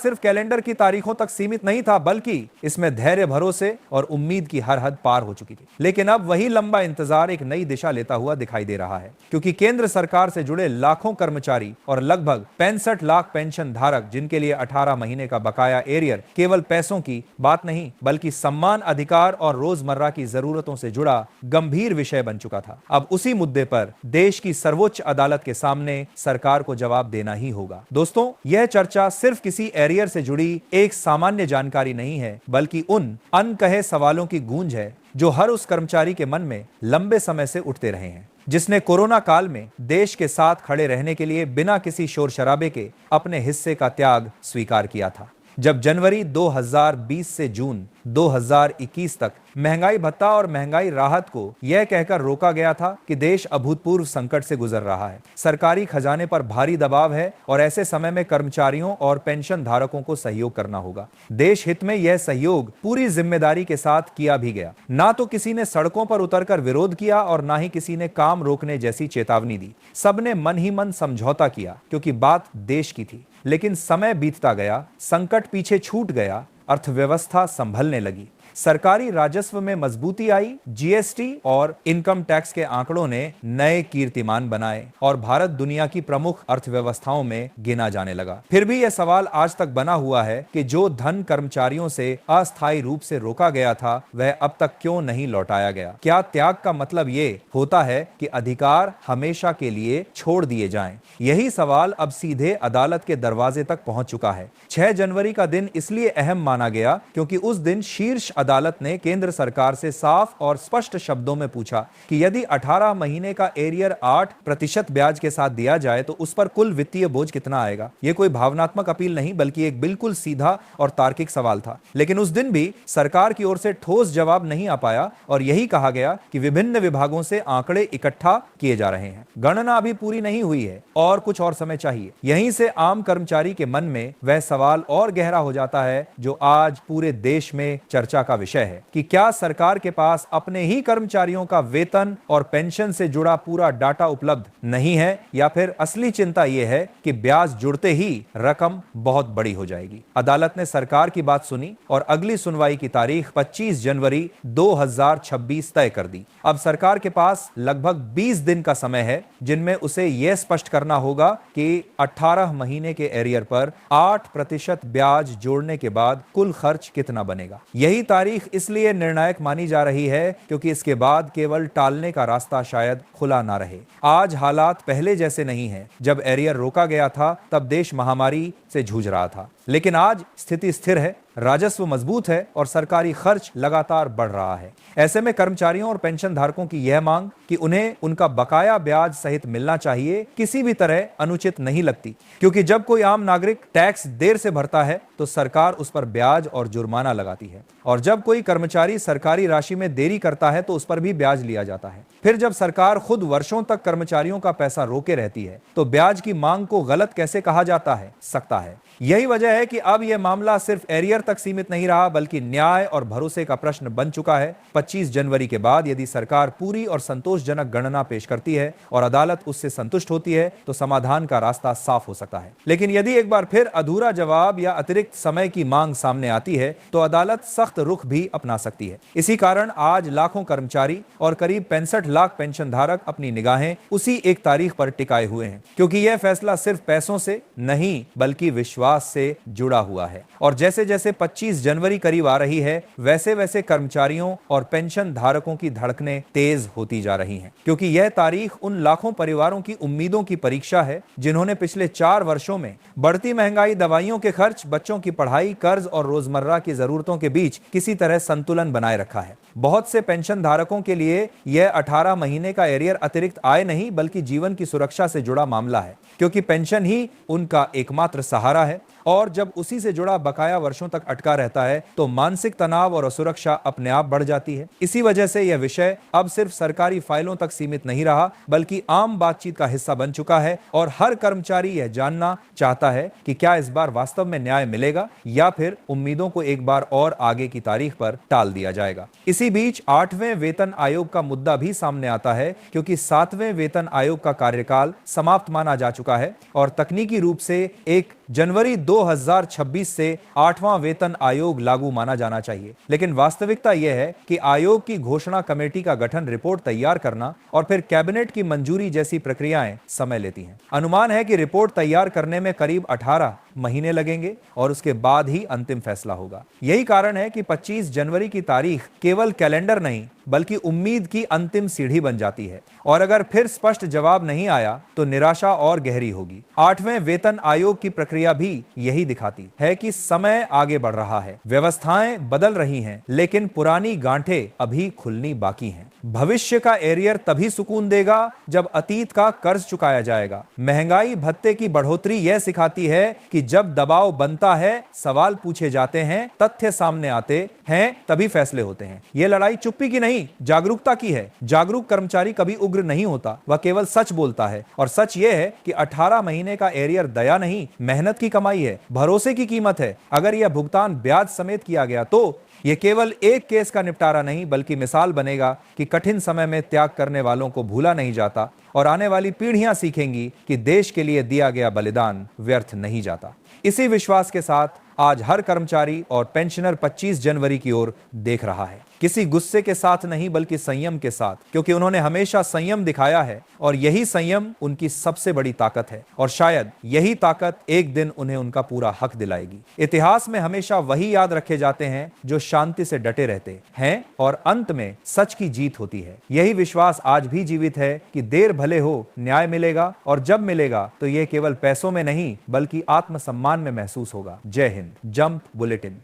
सिर्फ कैलेंडर की तारीखों तक सीमित नहीं था, बल्कि इसमें धैर्य, भरोसे और उम्मीद की हर हद पार हो चुकी थी। लेकिन अब वही लंबा इंतजार एक नई दिशा लेता हुआ दिखाई दे रहा है, क्योंकि केंद्र सरकार से जुड़े लाखों कर्मचारी और लगभग 65 लाख पेंशन धारक, जिनके लिए 18 महीने का बकाया एरियर केवल पैसों की बात नहीं बल्कि सम्मान, अधिकार और रोजमर्रा की जरूरतों से जुड़ा गंभीर विषय बन चुका था। अब उसी मुद्दे पर देश की सर्वोच्च अदालत के सामने सरकार को जवाब देना ही होगा। दोस्तों, यह चर्चा सिर्फ किसी एरियर से जुड़ी एक सामान्य जानकारी नहीं है, बल्कि उन अनकहे सवालों की गूंज है जो हर उस कर्मचारी के मन में लंबे समय से उठते रहे हैं, जिसने कोरोना काल में देश के साथ खड़े रहने के लिए बिना किसी शोर शराबे के अपने हिस्से का त्याग स्वीकार किया था। जब जनवरी 2020 से जून 2021 तक महंगाई भत्ता और महंगाई राहत को यह कहकर रोका गया था कि देश अभूतपूर्व संकट से गुजर रहा है, सरकारी खजाने पर भारी दबाव है और ऐसे समय में कर्मचारियों और पेंशन धारकों को सहयोग करना होगा। देश हित में यह सहयोग पूरी जिम्मेदारी के साथ किया भी गया। ना तो किसी ने सड़कों पर उतरकर विरोध किया और ना ही किसी ने काम रोकने जैसी चेतावनी दी। सबने मन ही मन समझौता किया, क्योंकि बात देश की थी। लेकिन समय बीतता गया, संकट पीछे छूट गया, अर्थव्यवस्था संभलने लगी, सरकारी राजस्व में मजबूती आई, जीएसटी और इनकम टैक्स के आंकड़ों ने नए कीर्तिमान बनाए और भारत दुनिया की प्रमुख अर्थव्यवस्थाओं में गिना जाने लगा। फिर भी यह सवाल आज तक बना हुआ है कि जो धन कर्मचारियों से अस्थायी रूप से रोका गया था, वह अब तक क्यों नहीं लौटाया गया? क्या त्याग का मतलब ये होता है कि अधिकार हमेशा के लिए छोड़ दिए जाएं? यही सवाल अब सीधे अदालत के दरवाजे तक पहुंच चुका है। 6 जनवरी का दिन इसलिए अहम माना गया क्योंकि उस दिन शीर्ष अदालत ने केंद्र सरकार से साफ और स्पष्ट शब्दों में पूछा कि यदि 18 महीने का एरियर 8% ब्याज के साथ दिया जाए तो उस पर कुल वित्तीय बोझ कितना आएगा। यह कोई भावनात्मक अपील नहीं, बल्कि एक बिल्कुल सीधा और तार्किक सवाल था। लेकिन उस दिन भी सरकार की ओर से ठोस जवाब नहीं आ पाया और यही कहा गया कि विभिन्न विभागों से आंकड़े इकट्ठा किए जा रहे हैं, गणना अभी पूरी नहीं हुई है और कुछ और समय चाहिए। यहीं से आम कर्मचारी के मन में वह सवाल और गहरा हो जाता है जो आज पूरे देश में चर्चा का विषय है कि क्या सरकार के पास अपने ही कर्मचारियों का वेतन और पेंशन से जुड़ा पूरा डाटा उपलब्ध नहीं है, या फिर असली चिंता यह है कि ब्याज जुड़ते ही रकम बहुत बड़ी हो जाएगी। अदालत ने सरकार की बात सुनी और अगली सुनवाई की तारीख 25 जनवरी 2026 तय कर दी। अब सरकार के पास लगभग 20 दिन का समय है जिनमें उसे यह स्पष्ट करना होगा कि 18 महीने के एरियर पर 8% ब्याज जोड़ने के बाद कुल खर्च कितना बनेगा। यही तारीख इसलिए निर्णायक मानी जा रही है क्योंकि इसके बाद केवल टालने का रास्ता शायद खुला ना रहे। आज हालात पहले जैसे नहीं हैं। जब एरियर रोका गया था तब देश महामारी से जूझ रहा था, लेकिन आज स्थिति स्थिर है, राजस्व मजबूत है और सरकारी खर्च लगातार बढ़ रहा है। ऐसे में कर्मचारियों और पेंशन धारकों की यह मांग कि उन्हें उनका बकाया ब्याज सहित मिलना चाहिए किसी भी तरह अनुचित नहीं लगती, क्योंकि जब कोई आम नागरिक टैक्स देर से भरता है तो सरकार उस पर ब्याज और जुर्माना लगाती है, और जब कोई कर्मचारी सरकारी राशि में देरी करता है तो उस पर भी ब्याज लिया जाता है। फिर जब सरकार खुद वर्षों तक कर्मचारियों का पैसा रोके रहती है तो ब्याज की मांग को गलत कैसे कहा जाता है सकता है। यही वजह है कि अब यह मामला सिर्फ एरियर तक सीमित नहीं रहा, बल्कि न्याय और भरोसे का प्रश्न बन चुका है। 25 जनवरी के बाद यदि सरकार पूरी और संतोषजनक गणना पेश करती है और अदालत उससे संतुष्ट होती है तो समाधान का रास्ता साफ हो सकता है। लेकिन यदि एक बार फिर अधूरा जवाब या अतिरिक्त समय की मांग सामने आती है तो अदालत सख्त रुख भी अपना सकती है। इसी कारण आज लाखों कर्मचारी और करीब 65 लाख पेंशन धारक अपनी निगाहें उसी एक तारीख पर टिकाए हुए हैं, क्योंकि यह फैसला सिर्फ पैसों से नहीं बल्कि विश्वास से जुड़ा हुआ है। और जैसे जैसे 25 जनवरी करीब आ रही है, वैसे वैसे कर्मचारियों और पेंशन धारकों की धड़कनें तेज होती जा रही हैं, क्योंकि यह तारीख उन लाखों परिवारों की उम्मीदों की परीक्षा है जिन्होंने पिछले 4 वर्षों में बढ़ती महंगाई, दवाइयों के खर्च, बच्चों की पढ़ाई, कर्ज और रोजमर्रा की जरूरतों के बीच किसी तरह संतुलन बनाए रखा है। बहुत से पेंशन धारकों के लिए यह 18 महीने का एरियर अतिरिक्त आय नहीं बल्कि जीवन की सुरक्षा से जुड़ा मामला है, क्योंकि पेंशन ही उनका एकमात्र सहारा है, और जब उसी से जुड़ा बकाया वर्षों तक अटका रहता है तो मानसिक तनाव और असुरक्षा अपने आप बढ़ जाती है। इसी वजह से यह विषय अब सिर्फ सरकारी फाइलों तक सीमित नहीं रहा बल्कि आम बातचीत का हिस्सा बन चुका है, और हर कर्मचारी यह जानना चाहता है कि क्या इस बार वास्तव में न्याय मिलेगा या फिर उम्मीदों को एक बार और आगे की तारीख पर टाल दिया जाएगा। इसी बीच 8वें वेतन आयोग का मुद्दा भी सामने आता है, क्योंकि 7वें वेतन आयोग का कार्यकाल समाप्त माना जा चुका है और तकनीकी रूप से 1 जनवरी 2026 से 8वां वेतन आयोग लागू माना जाना चाहिए। लेकिन वास्तविकता यह है कि आयोग की घोषणा कमेटी का गठन, रिपोर्ट तैयार करना और फिर कैबिनेट की मंजूरी जैसी प्रक्रियाएं समय लेती हैं। अनुमान है कि रिपोर्ट तैयार करने में करीब 18 महीने लगेंगे और उसके बाद ही अंतिम फैसला होगा। यही कारण है कि 25 जनवरी की तारीख केवल कैलेंडर नहीं बल्कि उम्मीद की अंतिम सीढ़ी बन जाती है। और अगर फिर स्पष्ट जवाब नहीं आया तो निराशा और गहरी होगी। 8वें वेतन आयोग की प्रक्रिया भी यही दिखाती है कि समय आगे बढ़ रहा है, व्यवस्थाएं बदल रही हैं, लेकिन पुरानी गांठें अभी खुलनी बाकी हैं। भविष्य का एरियर तभी सुकून देगा जब अतीत का कर्ज चुकाया जाएगा। महंगाई भत्ते की बढ़ोतरी यह सिखाती है कि जब दबाव बनता है, सवाल पूछे जाते हैं, तथ्य सामने आते हैं, तभी फैसले होते हैं। यह लड़ाई चुप्पी की नहीं, जागरूकता की है। जागरूक कर्मचारी कभी उग्र नहीं होता, वह केवल सच बोलता है। और सच यह है कि 18 महीने का एरियर दया नहीं, मेहनत की कमाई है, भरोसे की कीमत है। अगर यह भुगतान ब्याज समेत किया गया तो यह केवल एक केस का निपटारा नहीं बल्कि मिसाल बनेगा कि कठिन समय में त्याग करने वालों को भूला नहीं जाता और आने वाली पीढ़ियां सीखेंगी कि देश के लिए दिया गया बलिदान व्यर्थ नहीं जाता। इसी विश्वास के साथ आज हर कर्मचारी और पेंशनर 25 जनवरी की ओर देख रहा है, किसी गुस्से के साथ नहीं बल्कि संयम के साथ, क्योंकि उन्होंने हमेशा संयम दिखाया है और यही संयम उनकी सबसे बड़ी ताकत है। और शायद यही ताकत एक दिन उन्हें उनका पूरा हक दिलाएगी। इतिहास में हमेशा वही याद रखे जाते हैं जो शांति से डटे रहते हैं और अंत में सच की जीत होती है। यही विश्वास आज भी जीवित है कि देर भले हो, न्याय मिलेगा, और जब मिलेगा तो यह केवल पैसों में नहीं बल्कि आत्मसम्मान में महसूस होगा। जय हिंद। Jump bulletin.